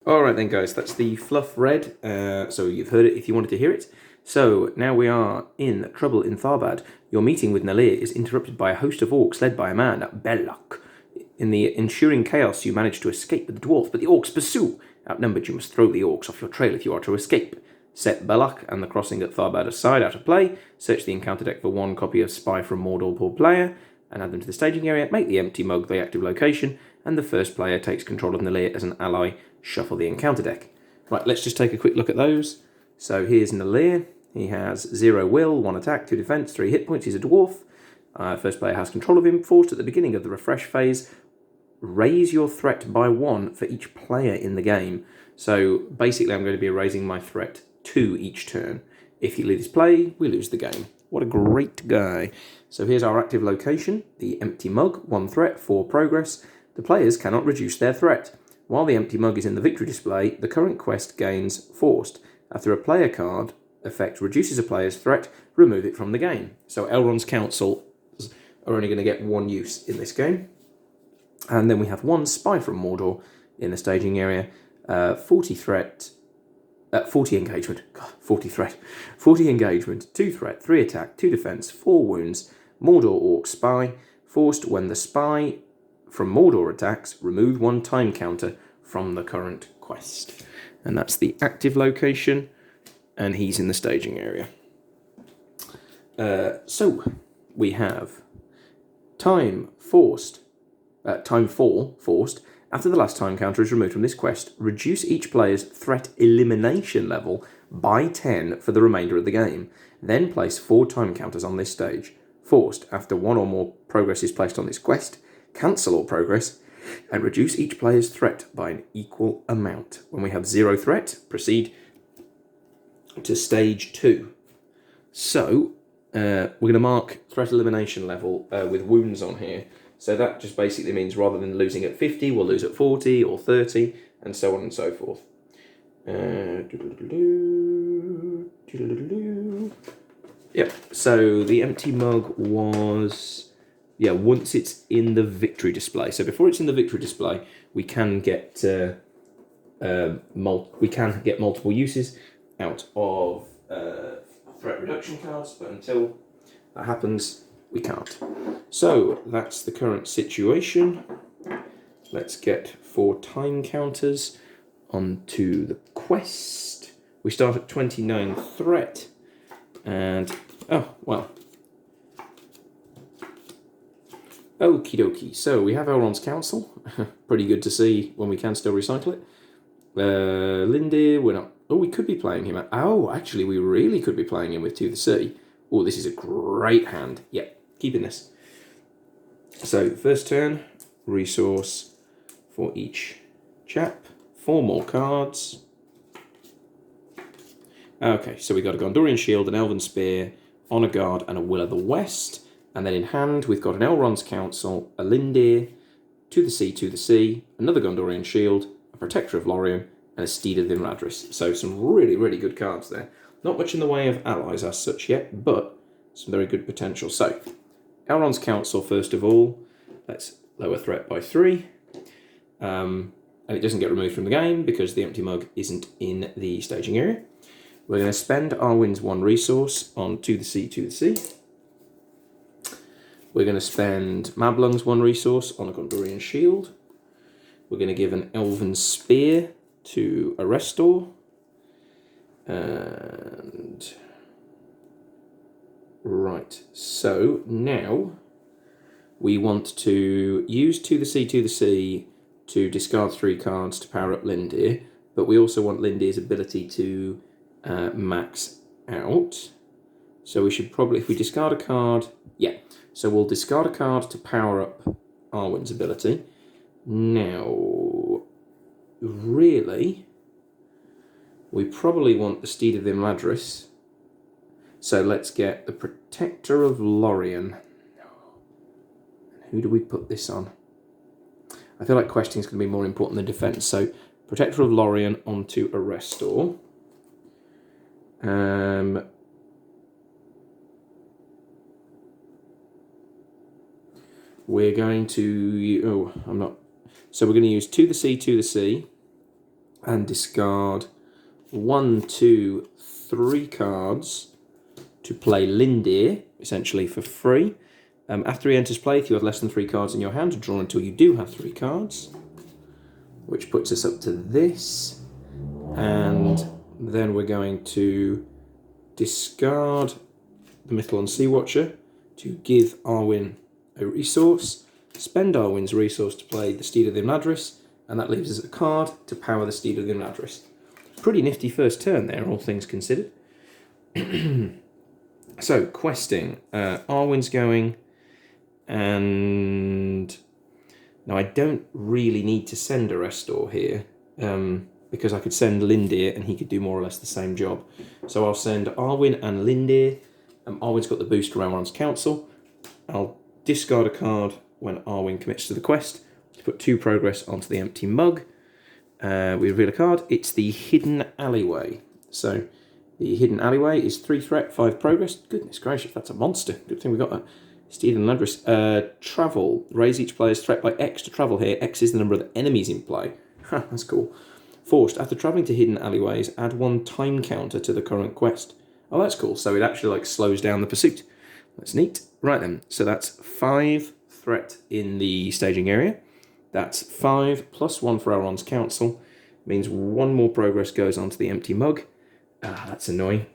Alright then guys, that's the fluff read, so you've heard it if you wanted to hear it. So, now we are in trouble in Tharbad. Your meeting with Nalir is interrupted by a host of orcs led by a man, Belloc. In the ensuing chaos, you manage to escape with the dwarf, but the orcs pursue. Outnumbered, you must throw the orcs off your trail if you are to escape. Set Belloc and the crossing at Tharbad aside out of play, search the encounter deck for one copy of Spy from Mordor per player, and add them to the staging area, make the empty mug the active location, and the first player takes control of Nalir as an ally. Shuffle the encounter deck. Right, let's just take a quick look at those. So here's Nalir. He has 0 will, 1 attack, 2 defense, 3 hit points. He's a dwarf. First player has control of him. Forced at the beginning of the refresh phase. Raise your threat by 1 for each player in the game. So basically I'm going to be raising my threat 2 each turn. If he leaves play, we lose the game. What a great guy. So here's our active location. The empty mug, 1 threat, 4 progress. The players cannot reduce their threat. While the empty mug is in the victory display, the current quest gains Forced. After a player card effect reduces a player's threat, remove it from the game. So Elrond's councils are only going to get 1 use in this game. And then we have 1 Spy from Mordor in the staging area, 40 threat, 40 engagement, God, 40 threat, 40 engagement, 2 threat, 3 attack, 2 defense, 4 wounds, Mordor Orc Spy, Forced when the Spy from Mordor attacks, remove 1 time counter from the current quest. And that's the active location, and he's in the staging area. So, we have time 4 forced. After the last time counter is removed from this quest, reduce each player's threat elimination level by 10 for the remainder of the game. Then place 4 time counters on this stage. Forced, after 1 or more progress is placed on this quest, cancel all progress, and reduce each player's threat by an equal amount. When we have 0 threat, proceed to stage 2. So, we're going to mark threat elimination level with wounds on here. So that just basically means rather than losing at 50, we'll lose at 40 or 30, and so on and so forth. Yep, so the empty mug was... Yeah, once it's in the victory display. So before it's in the victory display, we can get multiple uses out of threat reduction cards, but until that happens, we can't. So that's the current situation. Let's get 4 time counters onto the quest. We start at 29 threat, and oh well. Okie dokie, so we have Elrond's Council. Pretty good to see when we can still recycle it. Lindir, we're not... Oh, we could be playing him. Oh, actually, we really could be playing him with 2 the Sea. Oh, this is a great hand. Yep, keeping this. So, first turn, resource for each chap. 4 more cards. Okay, so we got a Gondorian Shield, an Elven Spear, Honor Guard, and a Will of the West. And then in hand, we've got an Elrond's Council, a Lindir, 2 the Sea, another Gondorian Shield, a Protector of Lorien, and a Steed of Imladris. So some really, really good cards there. Not much in the way of allies as such yet, but some very good potential. So, Elrond's Council, first of all. Let's lower threat by 3. And it doesn't get removed from the game because the empty mug isn't in the staging area. We're going to spend Arwen's 1 resource on 2 the Sea. We're going to spend Mablung's 1 resource on a Gondorian Shield. We're going to give an Elven Spear to Arrestor. And... Right, so now we want to use 2 the Sea to discard 3 cards to power up Lindir, but we also want Lindir's ability to max out. So we should probably, if we discard a card, yeah. So we'll discard a card to power up Arwen's ability. Now, really, we probably want the Steed of Imladris. So let's get the Protector of Lorien. Who do we put this on? I feel like questing is going to be more important than defense. So Protector of Lorien onto Arrestor. We're going to... Oh, I'm not... So we're going to use 2 the Sea. and discard 1, 2, 3 cards to play Lindir, essentially for free. After he enters play, if you have less than 3 cards in your hand, draw until you do have 3 cards, which puts us up to this. And then we're going to discard the Mythalon Sea Watcher to give Arwen a resource, spend Arwen's resource to play the Steed of the Imladris, and that leaves us a card to power the Steed of the Imladris. Pretty nifty first turn there, all things considered. So, questing. Arwen's going, and now I don't really need to send a Restore here, because I could send Lindir and he could do more or less the same job. So I'll send Arwen and Lindir. Arwen's got the boost around Ron's Council. I'll discard a card when Arwen commits to the quest to put 2 progress onto the empty mug. We reveal a card. It's the Hidden Alleyway. So the Hidden Alleyway is 3 threat, 5 progress. Goodness gracious, that's a monster. Good thing we got that. Stephen Landris. Travel. Raise each player's threat by X to travel here. X is the number of enemies in play. Ha, that's cool. Forced. After travelling to Hidden Alleyways, add 1 time counter to the current quest. Oh, that's cool. So it actually slows down the pursuit. That's neat. Right then. So that's 5 threat in the staging area. That's 5 plus 1 for Ron's Council. Means 1 more progress goes onto the empty mug. That's annoying.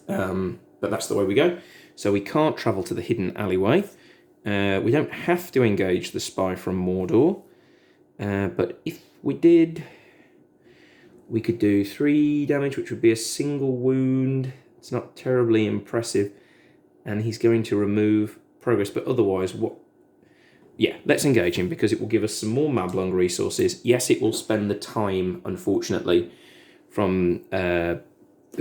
But that's the way we go. So we can't travel to the Hidden Alleyway. We don't have to engage the Spy from Mordor. But if we did, we could do 3 damage, which would be a single wound. It's not terribly impressive. And he's going to remove progress. But otherwise, yeah, let's engage him because it will give us some more Mablung resources. Yes, it will spend the time, unfortunately, from the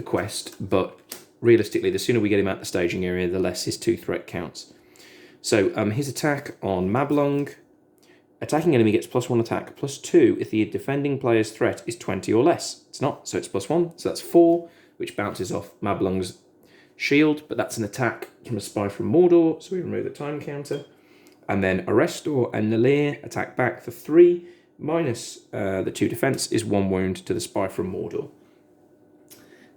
quest. But realistically, the sooner we get him out the staging area, the less his 2 threat counts. So his attack on Mablung. Attacking enemy gets +1 attack, +2 if the defending player's threat is 20 or less. It's not, so it's +1, so that's 4, which bounces off Mablung's shield, but that's an attack from a Spy from Mordor, so we remove the time counter. And then Arrestor and Nalir attack back for 3, minus the 2 defense is 1 wound to the Spy from Mordor.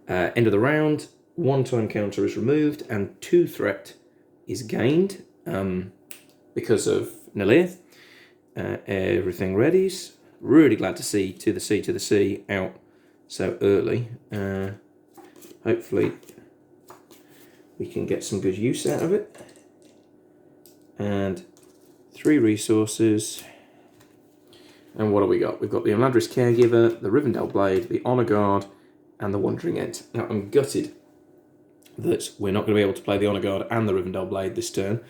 End of the round, 1 time counter is removed, and 2 threat is gained because of Nalir. Everything readies. Really glad to see to the sea out so early. Hopefully we can get some good use out of it. And 3 resources. And what have we got? We've got the Imladris Caregiver, the Rivendell Blade, the Honor Guard, and the Wandering Ent. Now I'm gutted that we're not going to be able to play the Honor Guard and the Rivendell Blade this turn.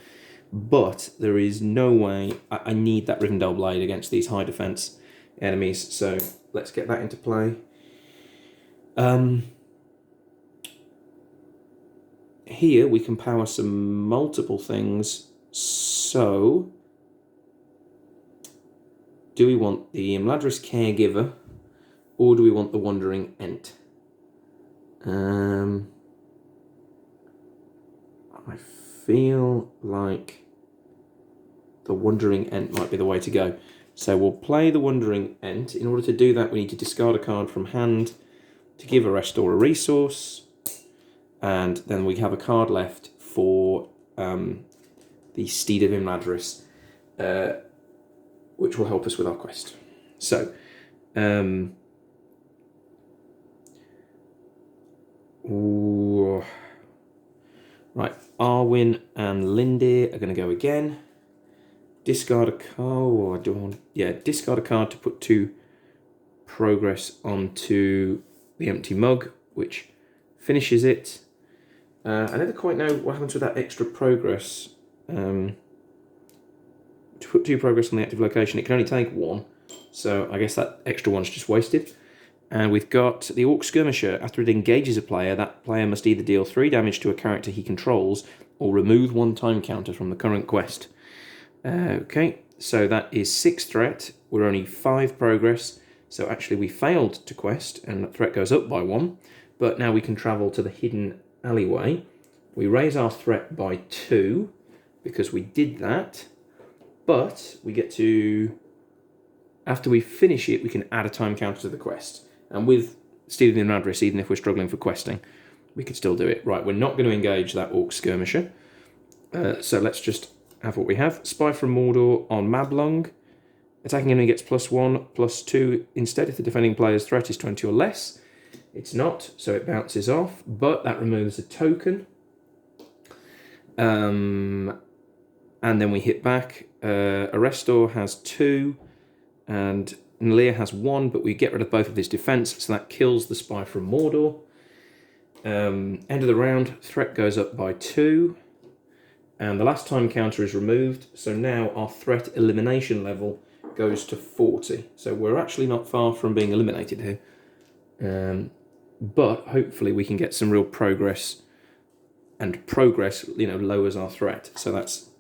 But there is no way. I need that Rivendell Blade against these high defense enemies. So let's get that into play. Here we can power some multiple things. So do we want the Imladris Caregiver or do we want the Wandering Ent? I feel like the Wandering Ent might be the way to go. So we'll play the Wandering Ent. In order to do that, we need to discard a card from hand to give a Restore a resource. And then we have a card left for the Steed of Imladris, which will help us with our quest. So, right, Arwen and Lindir are going to go again. Discard a card. Discard a card to put 2 progress onto the empty mug, which finishes it. I never quite know what happens with that extra progress. To put 2 progress on the active location, it can only take 1, so I guess that extra one's just wasted. And we've got the Orc Skirmisher. After it engages a player, that player must either deal 3 damage to a character he controls or remove 1 time counter from the current quest. Okay, so that is 6 threat. We're only 5 progress, so actually we failed to quest, and that threat goes up by 1. But now we can travel to the Hidden Alleyway. We raise our threat by 2, because we did that. But we get to After we finish it, we can add a time counter to the quest. And with stealing an address, even if we're struggling for questing, we could still do it. Right, we're not going to engage that Orc Skirmisher. So let's just have what we have. Spy from Mordor on Mablung. Attacking enemy gets +1/+2 instead if the defending player's threat is 20 or less. It's not, so it bounces off, but that removes a token. And then we hit back. Arrestor has 2, and Nalia has 1, but we get rid of both of his defense, so that kills the Spy from Mordor. End of the round, threat goes up by 2, and the last time counter is removed, so now our threat elimination level goes to 40. So we're actually not far from being eliminated here. But hopefully we can get some real progress, and progress, lowers our threat. So that's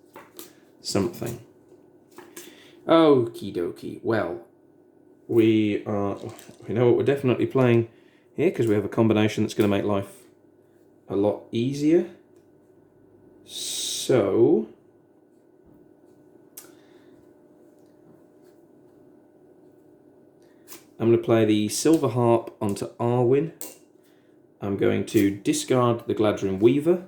something. Okie dokie. Well, we know what we're definitely playing here, because we have a combination that's going to make life a lot easier. So I'm going to play the Silver Harp onto Arwen. I'm going to discard the Gladrin Weaver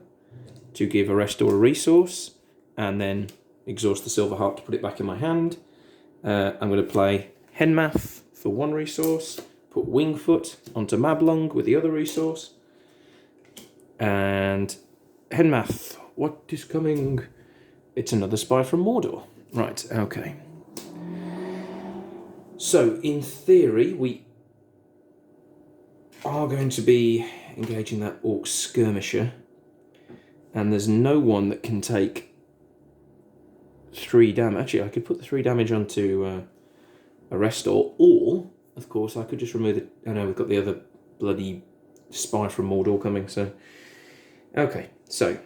to give Arrestor a resource, and then exhaust the Silver Harp to put it back in my hand. I'm going to play Henmath for 1 resource, put Wingfoot onto Mablung with the other resource, and Henmath, what is coming? It's another Spy from Mordor. Right, okay. So, in theory, we are going to be engaging that Orc Skirmisher, and there's no one that can take 3 damage. Actually, I could put the 3 damage onto Arrestor, or, of course, I could just remove the... Oh no, we've got the other bloody Spy from Mordor coming, so... Okay, so,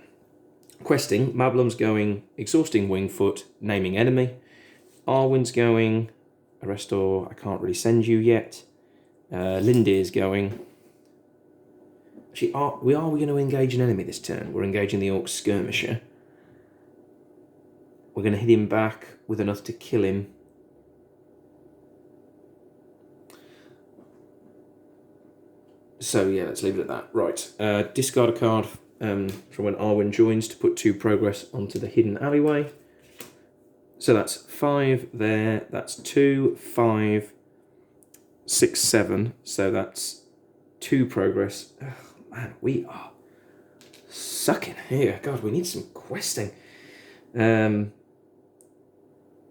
questing. Mablum's going Exhausting Wingfoot, naming enemy. Arwen's going... Arrestor, I can't really send you yet. Lindir's going... Actually, are we going to engage an enemy this turn? We're engaging the Orc Skirmisher. We're going to hit him back with enough to kill him. So yeah, let's leave it at that. Right, discard a card from when Arwen joins to put 2 progress onto the hidden alleyway. So that's 5 there, that's 2, 5, 6, 7. So that's 2 progress. Oh, man, we are sucking here. God, we need some questing.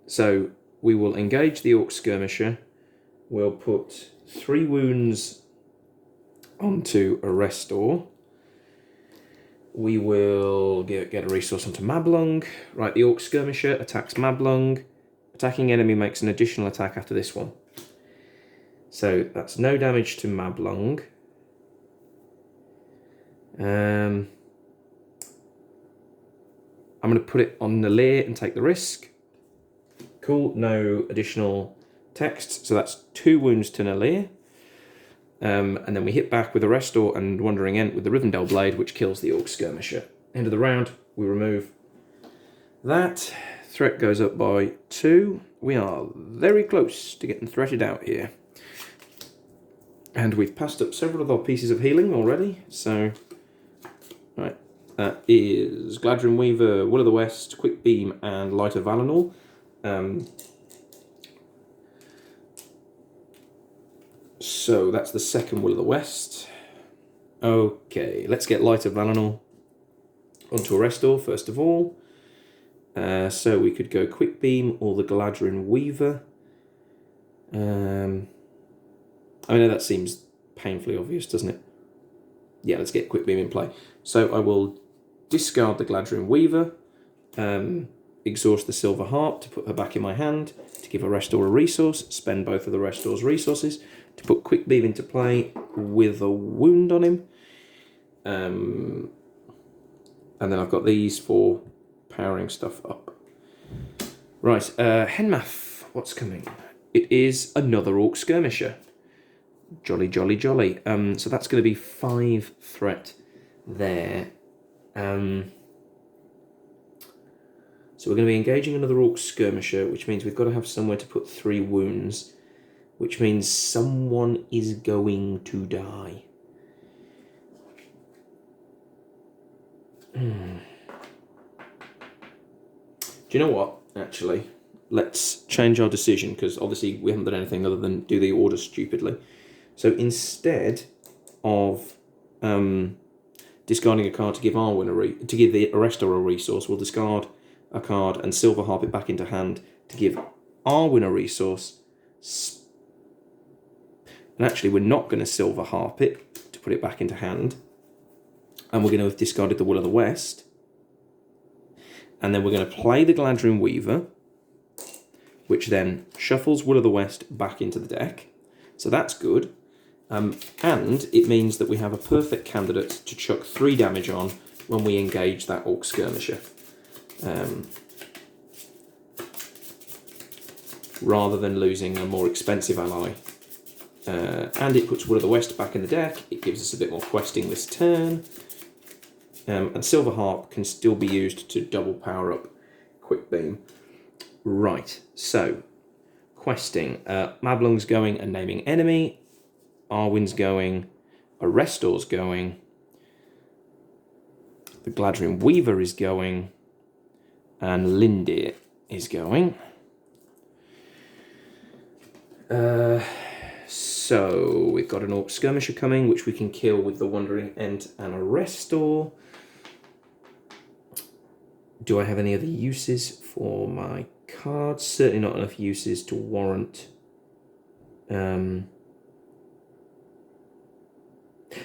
So we will engage the Orc Skirmisher. We'll put 3 wounds onto Arrestor. We will get a resource onto Mablung. Right, the Orc Skirmisher attacks Mablung. Attacking enemy makes an additional attack after this one. So that's no damage to Mablung. I'm going to put it on Nalir and take the risk. Cool, no additional text. So that's 2 wounds to Nalir. And then we hit back with Arrestor and Wandering Ent with the Rivendell Blade, which kills the Orc Skirmisher. End of the round, we remove that. Threat goes up by 2. We are very close to getting threated out here. And we've passed up several of our pieces of healing already. So, right, that is Gladrin Weaver, Will of the West, Quick Beam, and Light of Valinor. So that's the second Will of the West. Okay, let's get Light of Valinor onto Arrestor first of all. So we could go Quick Beam or the Gladrin Weaver. I know that seems painfully obvious, doesn't it? Yeah, let's get Quick Beam in play. So I will discard the Gladrin Weaver, exhaust the Silver Harp to put her back in my hand, to give Arrestor a resource, spend both of the Arrestor's resources, to put Quick Beam into play with a wound on him. And then I've got these for powering stuff up. Right, Henmath, what's coming? It is another Orc Skirmisher. Jolly, jolly, jolly. So that's going to be 5 threat there. So So we're going to be engaging another Orc Skirmisher, which means we've got to have somewhere to put 3 wounds, which means someone is going to die. Do you know what, actually? Let's change our decision, because obviously we haven't done anything other than do the order stupidly. So instead of discarding a card to give Arwen to give the Arrestor a resource, we'll discard a card and Silver Harp it back into hand to give Arwen a resource. And actually, we're not going to Silver Harp it to put it back into hand. And we're going to have discarded the Will of the West. And then we're going to play the Gladrin Weaver, which then shuffles Will of the West back into the deck. So that's good. And it means that we have a perfect candidate to chuck 3 damage on when we engage that Orc Skirmisher. Rather than losing a more expensive ally. And it puts Will of the West back in the deck. It gives us a bit more questing this turn. And Silver Harp can still be used to double power up Quick Beam. Right, so questing. Mablung's going and naming enemy. Arwen's going. Arrestor's going. The Gladrin Weaver is going. And Lindir is going. So we've got an Orc Skirmisher coming, which we can kill with the Wandering Ent and Arrestor. Do I have any other uses for my cards? Certainly not enough uses to warrant.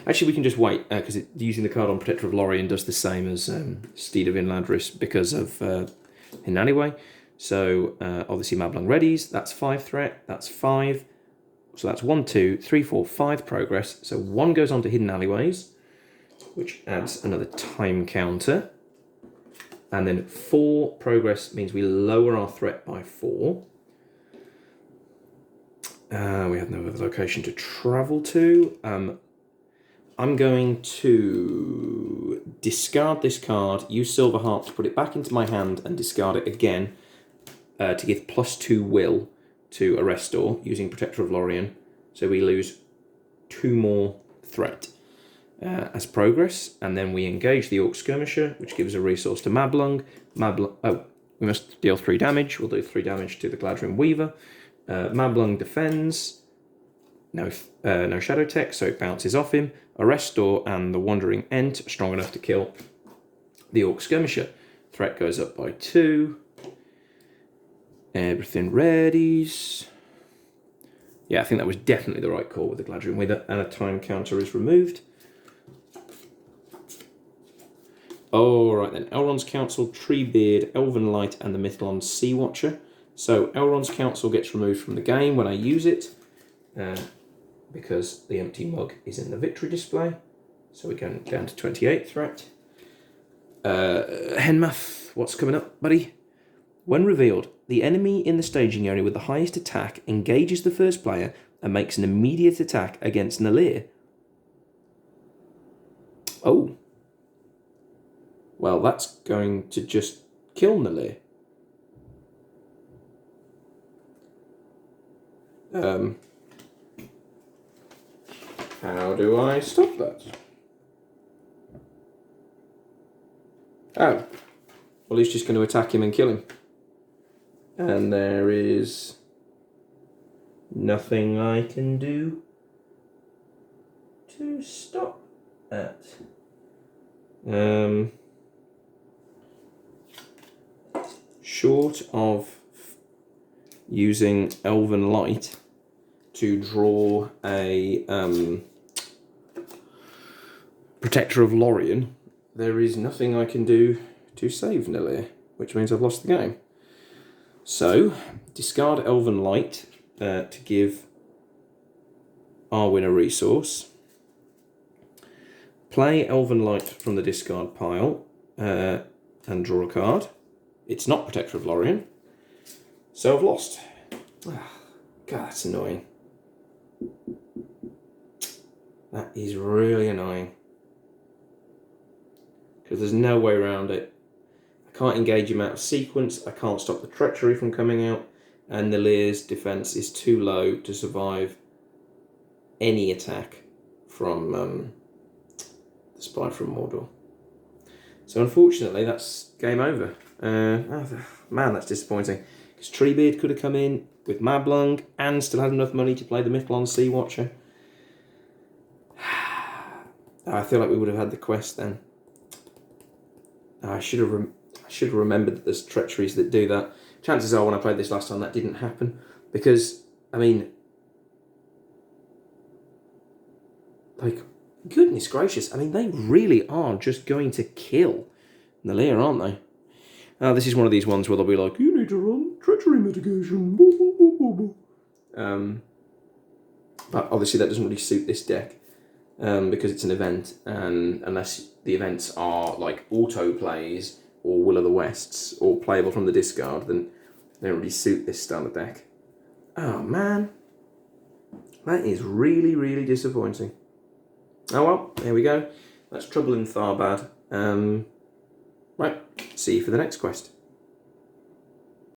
Actually, we can just wait, because using the card on Protector of Lorien does the same as Steed of Inladris because of Hinaliway. So obviously Mablung readies, that's 5 threat, that's 5. So that's 1, 2, 3, 4, 5 progress. So 1 goes on to Hidden Alleyways, which adds another time counter. And then 4 progress means we lower our threat by 4. We have no other location to travel to. I'm going to discard this card, use Silver Harp to put it back into my hand and discard it again to give +2 will to Arrestor using Protector of Lorien. So we lose 2 more threat as progress, and then we engage the Orc Skirmisher, which gives a resource to Mablung. We must deal 3 damage. We'll do 3 damage to the Gladrin Weaver. Mablung defends. No Shadow Tech, so it bounces off him. Arrestor and the Wandering Ent are strong enough to kill the Orc Skirmisher. Threat goes up by 2. Everything readies. Yeah, I think that was definitely the right call with the Gladrin Weaver, and a time counter is removed. Alright then, Elrond's Council, Treebeard, Elven Light, and the Mithlond Sea Watcher. So Elrond's Council gets removed from the game when I use it, because the empty mug is in the victory display. So we're going down to 28 threat. Henmath, what's coming up, buddy? When revealed, the enemy in the staging area with the highest attack engages the first player and makes an immediate attack against Nalir. Oh. Well, that's going to just kill Nalir. How do I stop that? Oh. Well, he's just going to attack him and kill him. And there is nothing I can do to stop that. Short of using Elven Light to draw a Protector of Lorien, there is nothing I can do to save Nalir, which means I've lost the game. So, discard Elven Light to give Arwen a resource. Play Elven Light from the discard pile and draw a card. It's not Protector of Lorien, so I've lost. God, that's annoying. That is really annoying. Because there's no way around it. I can't engage him out of sequence, I can't stop the treachery from coming out, and Nalear's defense is too low to survive any attack from the spy from Mordor. So unfortunately, that's game over. Man, that's disappointing. Because Treebeard could have come in with Mablung and still had enough money to play the Mithlon Sea Watcher. I feel like we would have had the quest then. I should have remembered that there's treacheries that do that. Chances are when I played this last time that didn't happen. Because, I mean, like, goodness gracious, I mean, they really are just going to kill Nalear, aren't they? This is one of these ones where they'll be like, you need to run treachery mitigation. But obviously that doesn't really suit this deck because it's an event, and unless the events are like auto plays or Will of the Wests or playable from the discard, then they don't really suit this style of deck. Oh man, that is really, really disappointing. Oh well, there we go. That's Trouble in Tharbad. Right, see you for the next quest.